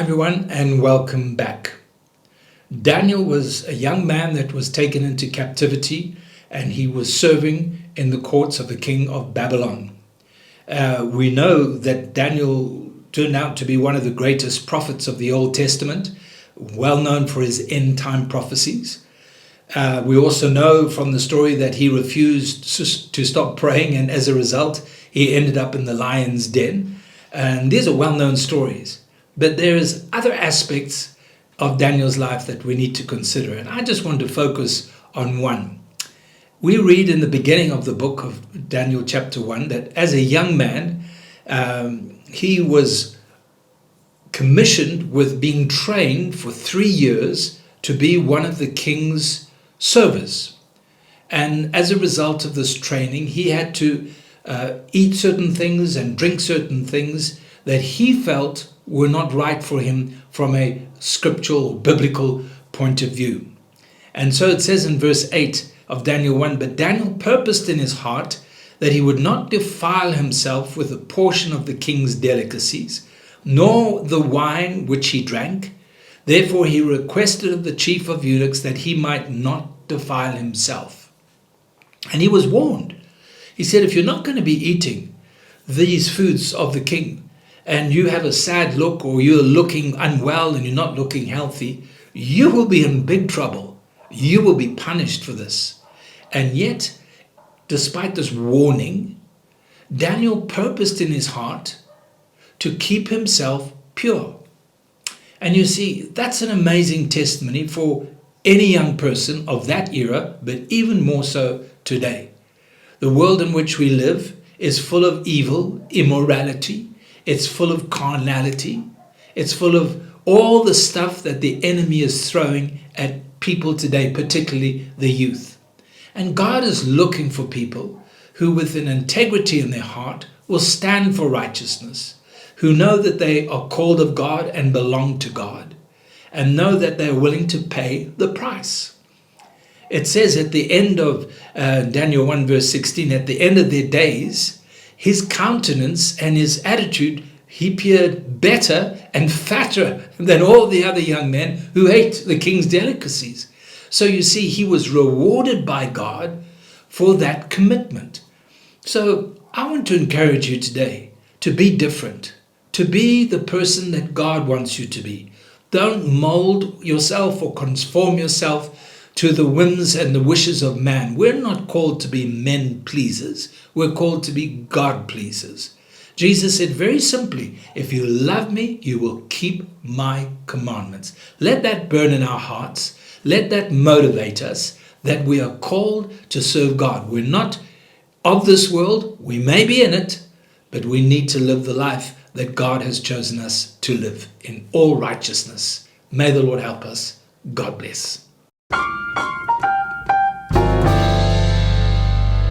everyone, and welcome back. Daniel was a young man that was taken into captivity, and he was serving in the courts of the king of Babylon. We know that Daniel turned out to be one of the greatest prophets of the Old Testament, well known for his end-time prophecies. We also know from the story that he refused to stop praying, and as a result, he ended up in the lion's den. And these are well-known stories. But there's other aspects of Daniel's life that we need to consider. And I just want to focus on one. We read in the beginning of the book of Daniel chapter 1 that as a young man, he was commissioned with being trained for 3 years to be one of the king's servers. And as a result of this training, he had to eat certain things and drink certain things that he felt were not right for him from a scriptural or biblical point of view. And so it says in verse 8 of Daniel 1, "But Daniel purposed in his heart that he would not defile himself with a portion of the king's delicacies, nor the wine which he drank. Therefore he requested of the chief of eunuchs that he might not defile himself." And he was warned. He said, if you're not going to be eating these foods of the king, and you have a sad look, or you're looking unwell and you're not looking healthy, you will be in big trouble. You will be punished for this. And yet, despite this warning, Daniel purposed in his heart to keep himself pure. And you see, that's an amazing testimony for any young person of that era, but even more so today. The world in which we live is full of evil, immorality. It's full of carnality. It's full of all the stuff that the enemy is throwing at people today, particularly the youth. And God is looking for people who with an integrity in their heart will stand for righteousness, who know that they are called of God and belong to God, and know that they're willing to pay the price. It says at the end of Daniel 1 verse 16, at the end of their days, his countenance and his attitude, he appeared better and fatter than all the other young men who ate the king's delicacies. So you see, he was rewarded by God for that commitment. So I want to encourage you today to be different, to be the person that God wants you to be. Don't mold yourself or conform yourself to the whims and the wishes of man. We're not called to be men pleasers. We're called to be God pleasers. Jesus said very simply, if you love me, you will keep my commandments. Let that burn in our hearts. Let that motivate us that we are called to serve God. We're not of this world. We may be in it, but we need to live the life that God has chosen us to live in all righteousness. May the Lord help us. God bless.